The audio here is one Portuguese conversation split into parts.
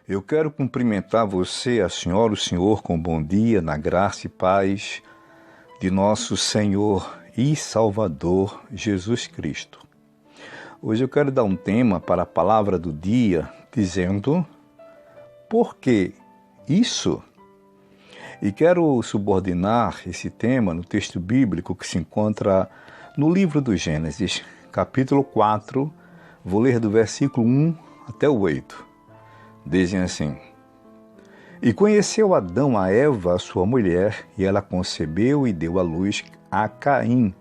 Eu quero cumprimentar você, a senhora, o senhor, com bom dia, na graça e paz de nosso Senhor e Salvador Jesus Cristo. Hoje eu quero dar um tema para a palavra do dia, dizendo: por que isso? E quero subordinar esse tema no texto bíblico que se encontra no livro do Gênesis, capítulo 4, vou ler do versículo 1 até o 8. Dizem assim: E conheceu Adão a Eva, sua mulher, e ela concebeu e deu à luz a Caim.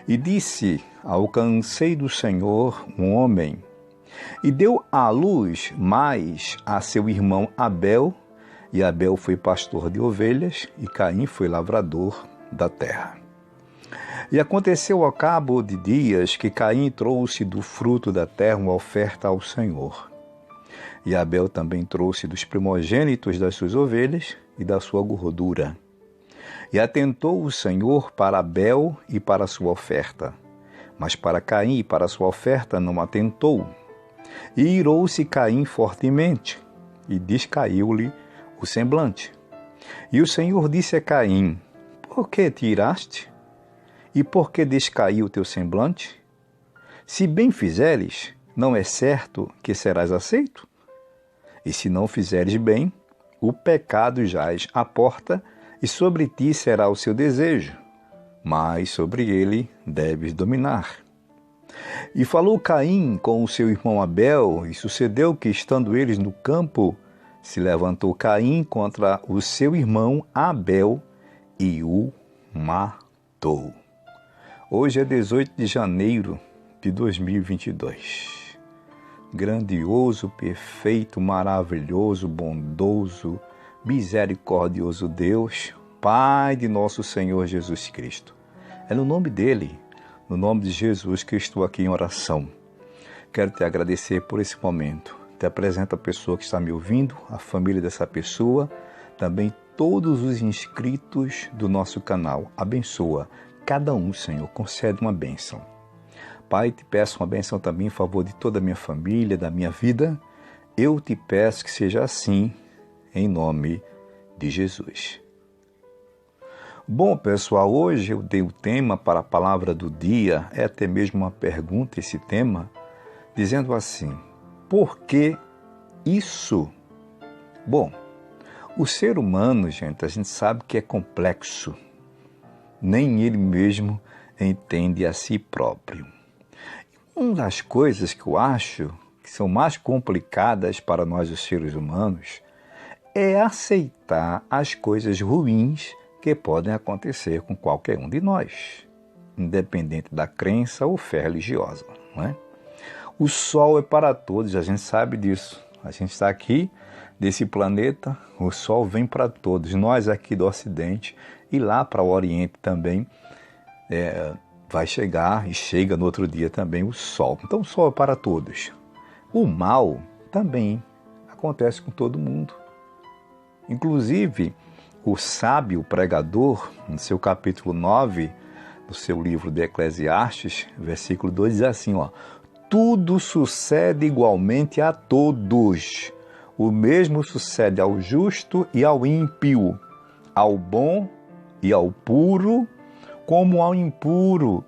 E disse: Alcancei do Senhor um homem. E deu à luz mais a seu irmão Abel, e Abel foi pastor de ovelhas, e Caim foi lavrador da terra. E aconteceu ao cabo de dias que Caim trouxe do fruto da terra uma oferta ao Senhor. E Abel também trouxe dos primogênitos das suas ovelhas e da sua gordura. E atentou o Senhor para Abel e para a sua oferta, mas para Caim e para a sua oferta não atentou. E irou-se Caim fortemente, e descaiu-lhe o semblante. E o Senhor disse a Caim: Por que te iraste? E por que descaiu o teu semblante? Se bem fizeres, não é certo que serás aceito? E se não fizeres bem, o pecado jaz à porta, e sobre ti será o seu desejo, mas sobre ele deves dominar. E falou Caim com o seu irmão Abel, e sucedeu que, estando eles no campo, se levantou Caim contra o seu irmão Abel e o matou. Hoje é 18 de janeiro de 2022. Grandioso, perfeito, maravilhoso, bondoso, misericordioso Deus, Pai de nosso Senhor Jesus Cristo. É no nome dele, no nome de Jesus, que eu estou aqui em oração. Quero te agradecer por esse momento. Te apresento a pessoa que está me ouvindo, a família dessa pessoa, também todos os inscritos do nosso canal. Abençoa cada um, Senhor, concede uma bênção. Pai, te peço uma bênção também em favor de toda a minha família, da minha vida. Eu te peço que seja assim, em nome de Jesus. Bom, pessoal, hoje eu dei o tema para a palavra do dia, é até mesmo uma pergunta esse tema, dizendo assim: por que isso? Bom, o ser humano, gente, a gente sabe que é complexo. Nem ele mesmo entende a si próprio. Uma das coisas que eu acho que são mais complicadas para nós, os seres humanos, é aceitar as coisas ruins que podem acontecer com qualquer um de nós, independente da crença ou fé religiosa, não é? O sol é para todos, a gente sabe disso. A gente está aqui, desse planeta, o sol vem para todos. Nós aqui do Ocidente e lá para o Oriente também, vai chegar e chega no outro dia também o sol. Então o sol é para todos. O mal também acontece com todo mundo. Inclusive, o sábio pregador, no seu capítulo 9, no seu livro de Eclesiastes, versículo 2, diz assim, tudo sucede igualmente a todos. O mesmo sucede ao justo e ao ímpio, ao bom e ao puro, como ao impuro,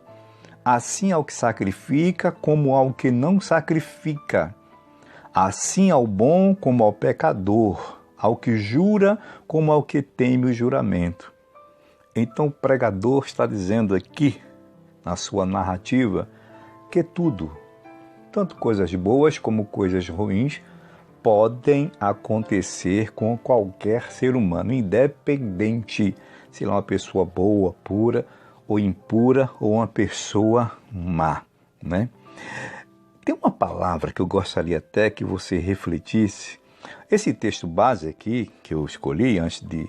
assim ao que sacrifica, como ao que não sacrifica, assim ao bom como ao pecador, ao que jura, como ao que teme o juramento. Então o pregador está dizendo aqui, na sua narrativa, que tudo, tanto coisas boas como coisas ruins, podem acontecer com qualquer ser humano, independente se ele é uma pessoa boa, pura, ou impura, ou uma pessoa má, né? Tem uma palavra que eu gostaria até que você refletisse. Esse texto base aqui, que eu escolhi, antes de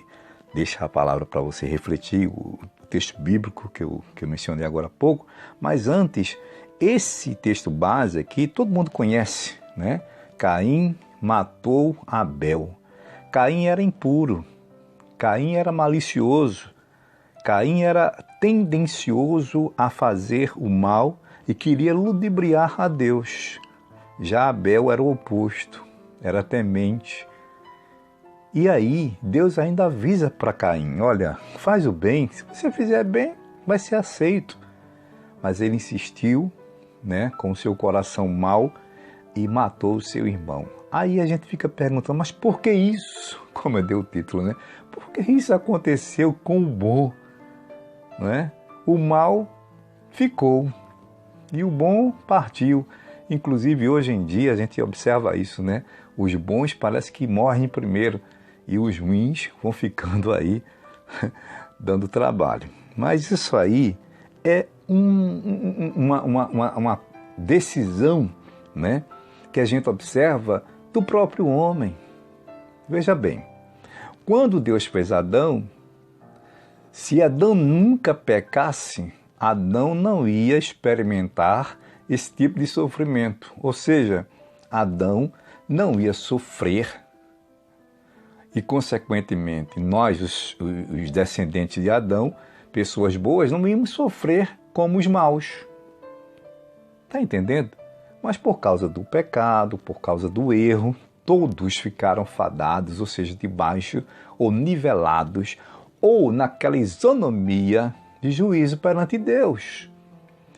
deixar a palavra para você refletir, o texto bíblico que eu mencionei agora há pouco, mas antes, esse texto base aqui, todo mundo conhece, né? Caim matou Abel. Caim era impuro, Caim era malicioso, Caim era tendencioso a fazer o mal e queria ludibriar a Deus. Já Abel era o oposto. era temente. E aí, Deus ainda avisa para Caim, olha, faz o bem, se você fizer bem, vai ser aceito. Mas ele insistiu, né, com o seu coração mau e matou o seu irmão. Aí a gente fica perguntando, mas por que isso? Como eu dei o título, né? Por que isso aconteceu com o bom? Não é? O mal ficou e o bom partiu. Inclusive, hoje em dia, a gente observa isso, né? Os bons parece que morrem primeiro e os ruins vão ficando aí dando trabalho. Mas isso aí é uma decisão, né, que a gente observa do próprio homem. Veja bem, quando Deus fez Adão, se Adão nunca pecasse, Adão não ia experimentar esse tipo de sofrimento. Ou seja, Adão não ia sofrer e, consequentemente, nós, os descendentes de Adão, pessoas boas, não íamos sofrer como os maus. Está entendendo? Mas por causa do pecado, por causa do erro, todos ficaram fadados, ou seja, debaixo ou nivelados, ou naquela isonomia de juízo perante Deus.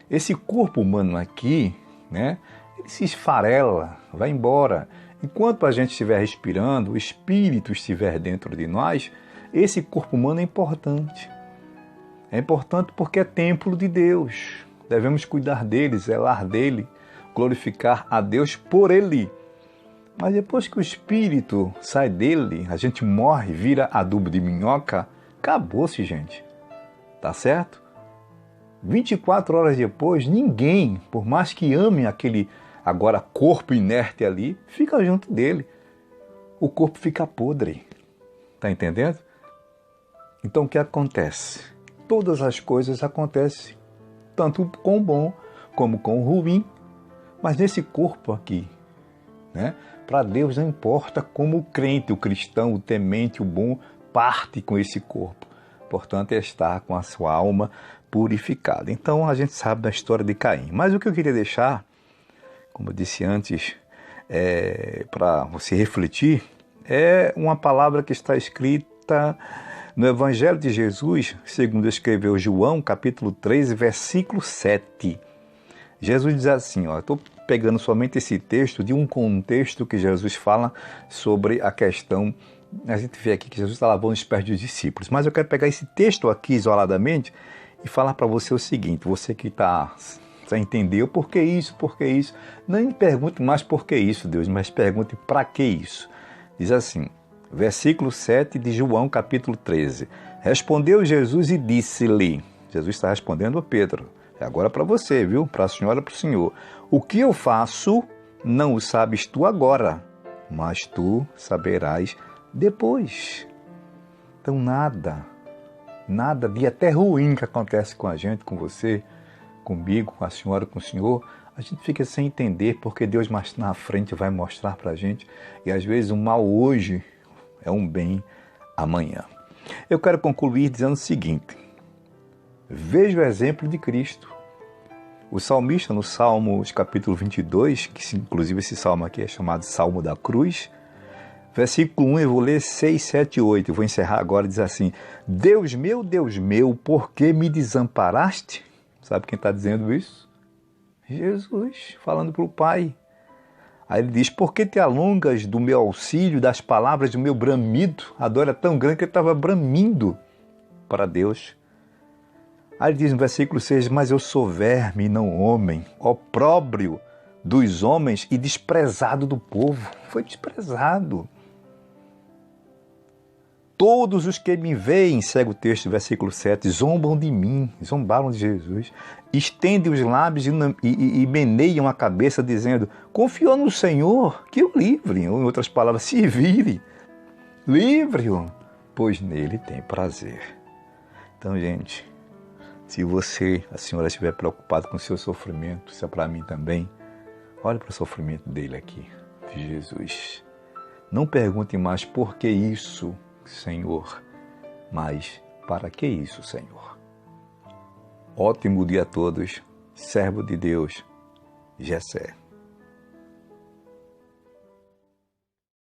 Esse corpo humano aqui, né, ele se esfarela, vai embora. Enquanto a gente estiver respirando, o Espírito estiver dentro de nós, esse corpo humano é importante. É importante porque é templo de Deus. Devemos cuidar dele, zelar dele, glorificar a Deus por ele. Mas depois que o Espírito sai dele, a gente morre, vira adubo de minhoca, acabou-se, gente. Tá certo? 24 horas depois, ninguém, por mais que ame aquele agora corpo inerte ali, fica junto dele. O corpo fica podre. Tá entendendo? Então o que acontece? Todas as coisas acontecem, tanto com o bom como com o ruim, mas nesse corpo aqui, né? Para Deus não importa como o crente, o cristão, o temente, o bom, parte com esse corpo. Portanto, é estar com a sua alma purificada. Então, a gente sabe da história de Caim. Mas o que eu queria deixar, como eu disse antes, para você refletir, é uma palavra que está escrita no Evangelho de Jesus, segundo escreveu João, capítulo 13, versículo 7. Jesus diz assim, estou pegando somente esse texto de um contexto que Jesus fala sobre a questão. A gente vê aqui que Jesus está lavando os pés dos discípulos, mas eu quero pegar esse texto aqui isoladamente e falar para você o seguinte, você que entendeu por que isso, não me pergunte mais por que isso, Deus, mas pergunte para que isso. Diz assim, versículo 7 de João, capítulo 13. Respondeu Jesus e disse-lhe, Jesus está respondendo a Pedro, é agora para você, viu? Para a senhora, para o senhor. O que eu faço, não o sabes tu agora, mas tu saberás depois. Então nada de até ruim que acontece com a gente, com você, comigo, com a senhora, com o senhor, a gente fica sem entender porque Deus mais na frente vai mostrar para a gente e às vezes o mal hoje é um bem amanhã. Eu quero concluir dizendo o seguinte, veja o exemplo de Cristo. O salmista no Salmos capítulo 22, que inclusive esse salmo aqui é chamado Salmo da Cruz, versículo 1, eu vou ler 6, 7 e 8, eu vou encerrar agora, diz assim, Deus meu, por que me desamparaste? Sabe quem está dizendo isso? Jesus, falando para o Pai. Aí ele diz, por que te alongas do meu auxílio, das palavras do meu bramido? A dor é tão grande que ele estava bramindo para Deus. Aí ele diz no versículo 6, mas eu sou verme e não homem, opróbrio dos homens e desprezado do povo. Foi desprezado. Todos os que me veem, segue o texto, versículo 7, zombam de mim, zombaram de Jesus, estendem os lábios e meneiam a cabeça, dizendo, confiou no Senhor, que o livre, ou em outras palavras, se vire, livre-o, pois nele tem prazer. Então, gente, se você, a senhora, estiver preocupada com o seu sofrimento, isso é para mim também, olhe para o sofrimento dele aqui, de Jesus. Não pergunte mais por que isso, Senhor, mas para que isso, Senhor? Ótimo dia a todos, servo de Deus, Jessé.